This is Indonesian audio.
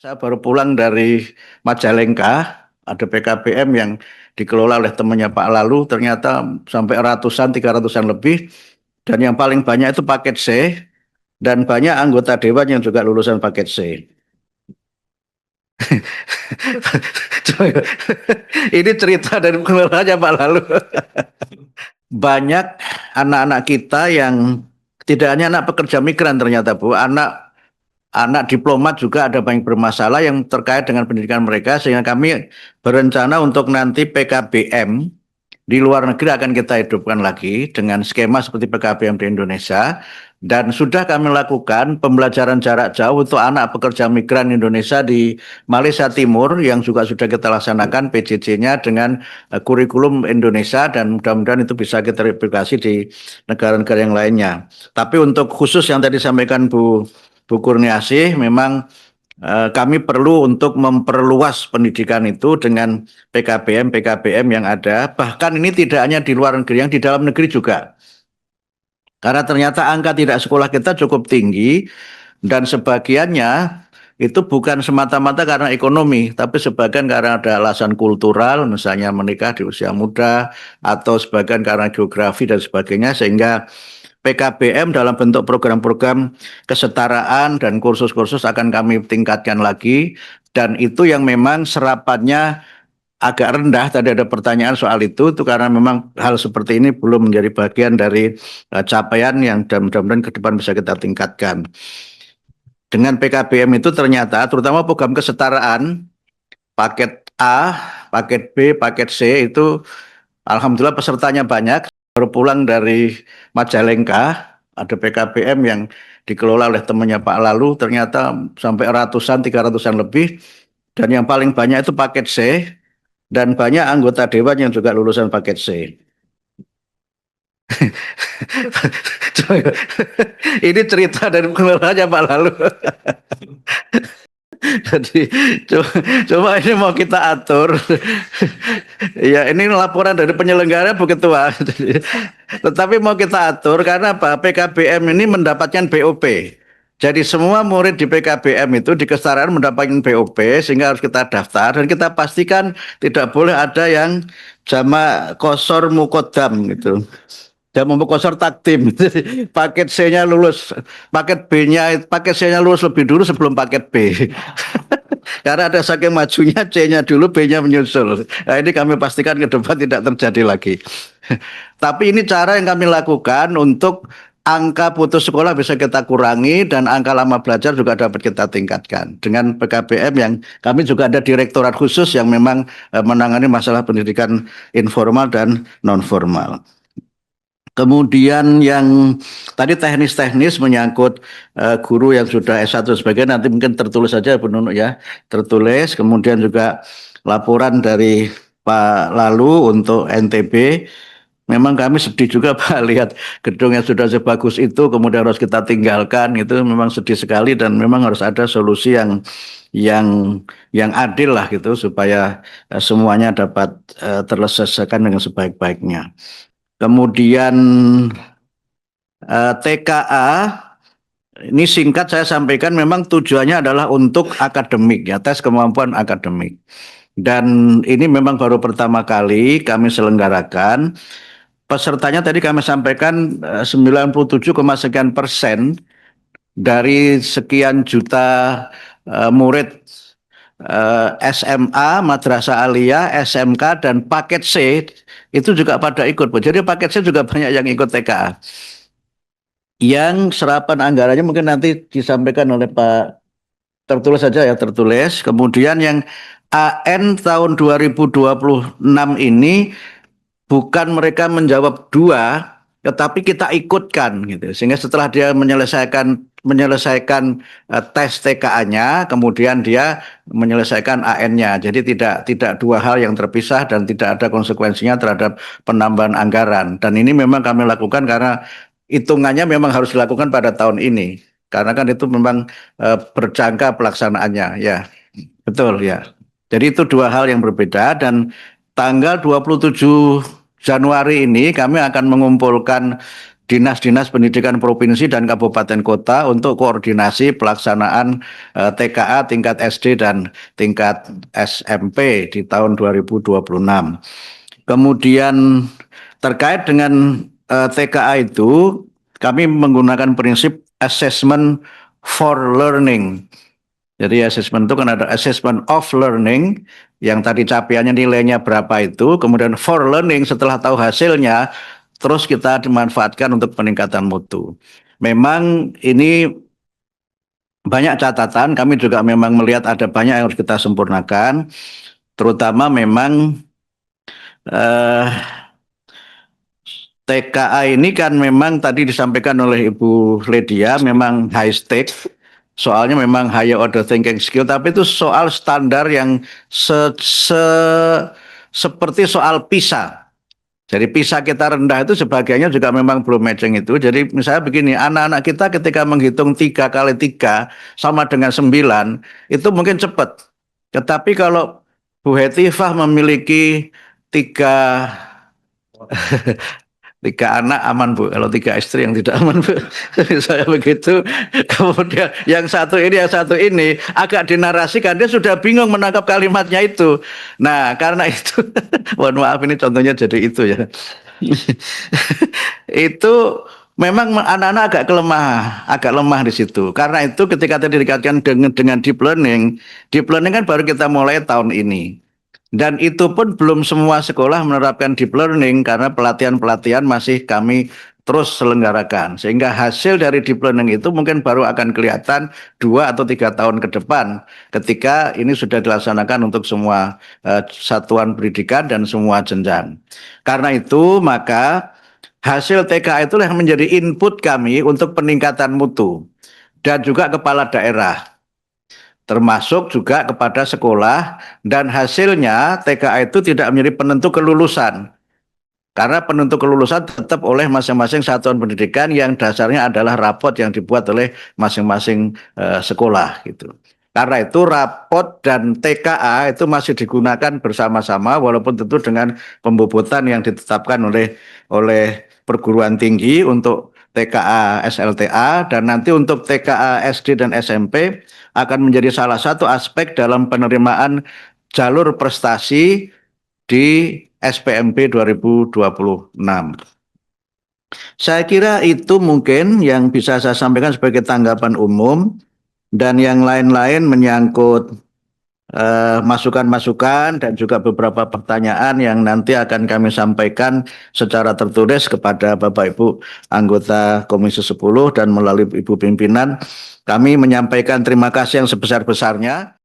Saya baru pulang dari Majalengka, ada PKBM yang dikelola oleh temannya Pak Lalu, ternyata sampai ratusan, 300-an lebih, dan yang paling banyak itu paket C, dan banyak anggota dewan yang juga lulusan paket C. Ini cerita dari pengelolanya Pak Lalu. Banyak anak-anak kita yang tidak hanya anak pekerja migran ternyata Bu, anak diplomat juga ada banyak bermasalah yang terkait dengan pendidikan mereka sehingga kami berencana untuk nanti PKBM di luar negeri akan kita hidupkan lagi dengan skema seperti PKBM di Indonesia dan sudah kami lakukan pembelajaran jarak jauh untuk anak pekerja migran Indonesia di Malaysia Timur yang juga sudah kita laksanakan PJJ-nya dengan kurikulum Indonesia dan mudah-mudahan itu bisa kita replikasi di negara-negara yang lainnya. Tapi untuk khusus yang tadi sampaikan Bu Kurniasih, memang kami perlu untuk memperluas pendidikan itu dengan PKBM yang ada. Bahkan ini tidak hanya di luar negeri, yang di dalam negeri juga. Karena ternyata angka tidak sekolah kita cukup tinggi dan sebagiannya itu bukan semata-mata karena ekonomi, tapi sebagian karena ada alasan kultural, misalnya menikah di usia muda, atau sebagian karena geografi dan sebagainya, sehingga PKBM dalam bentuk program-program kesetaraan dan kursus-kursus akan kami tingkatkan lagi dan itu yang memang serapannya agak rendah. Tadi ada pertanyaan soal itu karena memang hal seperti ini belum menjadi bagian dari capaian yang mudah-mudahan ke depan bisa kita tingkatkan. Dengan PKBM itu ternyata terutama program kesetaraan paket A, paket B, paket C itu alhamdulillah pesertanya banyak. Baru pulang dari Majalengka, ada PKBM yang dikelola oleh temannya Pak Lalu, ternyata sampai ratusan, 300-an lebih, dan yang paling banyak itu paket C, dan banyak anggota dewan yang juga lulusan paket C. Ini cerita dari pengelolanya Pak Lalu. Jadi coba ini mau kita atur. Ya ini laporan dari penyelenggara Bu Ketua. Tetapi mau kita atur karena apa? PKBM ini mendapatkan BOP. Jadi semua murid di PKBM itu di kesetaraan mendapatkan BOP sehingga harus kita daftar dan kita pastikan tidak boleh ada yang jamak kosor mukodam gitu. Jamak kosor takdim. Paket C-nya lulus, paket C-nya lulus lebih dulu sebelum paket B. Karena ada saking majunya C-nya dulu, B-nya menyusul. Nah, ini kami pastikan ke depan tidak terjadi lagi. Tapi ini cara yang kami lakukan untuk angka putus sekolah bisa kita kurangi dan angka lama belajar juga dapat kita tingkatkan. Dengan PKBM yang kami juga ada direktorat khusus yang memang menangani masalah pendidikan informal dan non formal. Kemudian yang tadi teknis-teknis menyangkut guru yang sudah S1 sebagian nanti mungkin tertulis saja Bu Nunuk ya, tertulis. Kemudian juga laporan dari Pak Lalu untuk NTB. Memang kami sedih juga Pak lihat gedung yang sudah sebagus itu kemudian harus kita tinggalkan itu memang sedih sekali dan memang harus ada solusi yang yang adil lah gitu supaya semuanya dapat terselesaikan dengan sebaik-baiknya. Kemudian TKA ini singkat saya sampaikan memang tujuannya adalah untuk akademik ya, tes kemampuan akademik. Dan ini memang baru pertama kali kami selenggarakan. Pesertanya tadi kami sampaikan 97, sekian persen dari sekian juta murid SMA, Madrasah Aliyah, SMK, dan paket C itu juga pada ikut. Jadi paket C juga banyak yang ikut TKA. Yang serapan anggarannya mungkin nanti disampaikan oleh Pak, tertulis saja ya tertulis. Kemudian yang AN tahun 2026 ini bukan mereka menjawab dua, tetapi kita ikutkan gitu. Sehingga setelah dia menyelesaikan tes TKA-nya, kemudian dia menyelesaikan AN-nya. Jadi tidak dua hal yang terpisah dan tidak ada konsekuensinya terhadap penambahan anggaran. Dan ini memang kami lakukan karena hitungannya memang harus dilakukan pada tahun ini. Karena kan itu memang berjangka pelaksanaannya, ya. Betul ya. Jadi itu dua hal yang berbeda dan tanggal 27 Januari ini kami akan mengumpulkan dinas-dinas pendidikan provinsi dan kabupaten kota untuk koordinasi pelaksanaan TKA tingkat SD dan tingkat SMP di tahun 2026. Kemudian terkait dengan TKA itu, kami menggunakan prinsip assessment for learning. Jadi assessment itu kan ada assessment of learning, yang tadi capaiannya nilainya berapa itu, kemudian for learning setelah tahu hasilnya, terus kita dimanfaatkan untuk peningkatan mutu. Memang ini banyak catatan, kami juga memang melihat ada banyak yang harus kita sempurnakan, terutama memang TKA ini kan memang tadi disampaikan oleh Ibu Ledia memang high stake. Soalnya memang higher order thinking skill, tapi itu soal standar yang seperti soal PISA. Jadi PISA kita rendah itu sebagiannya juga memang belum matching itu. Jadi misalnya begini, anak-anak kita ketika menghitung 3 kali 3 sama dengan 9, itu mungkin cepat. Tetapi kalau Bu Hetifah memiliki 3 anak aman Bu, kalau 3 istri yang tidak aman Bu. Saya begitu. Kemudian yang satu ini agak dinarasikan, dia sudah bingung menangkap kalimatnya itu. Nah karena itu, mohon maaf ini contohnya jadi itu ya. Itu memang anak-anak agak lemah di situ. Karena itu ketika tadi dikatakan dengan deep learning kan baru kita mulai tahun ini. Dan itu pun belum semua sekolah menerapkan deep learning karena pelatihan-pelatihan masih kami terus selenggarakan. Sehingga hasil dari deep learning itu mungkin baru akan kelihatan 2 atau 3 tahun ke depan ketika ini sudah dilaksanakan untuk semua satuan pendidikan dan semua jenjang. Karena itu maka hasil TKA itulah yang menjadi input kami untuk peningkatan mutu dan juga kepala daerah, termasuk juga kepada sekolah, dan hasilnya TKA itu tidak menjadi penentu kelulusan. Karena penentu kelulusan tetap oleh masing-masing satuan pendidikan yang dasarnya adalah rapot yang dibuat oleh masing-masing sekolah gitu. Karena itu rapot dan TKA itu masih digunakan bersama-sama walaupun tentu dengan pembobotan yang ditetapkan oleh perguruan tinggi untuk TKA SLTA, dan nanti untuk TKA SD dan SMP akan menjadi salah satu aspek dalam penerimaan jalur prestasi di SPMB 2026. Saya kira itu mungkin yang bisa saya sampaikan sebagai tanggapan umum, dan yang lain-lain menyangkut masukan-masukan dan juga beberapa pertanyaan yang nanti akan kami sampaikan secara tertulis kepada Bapak Ibu anggota Komisi 10 dan melalui Ibu Pimpinan, kami menyampaikan terima kasih yang sebesar-besarnya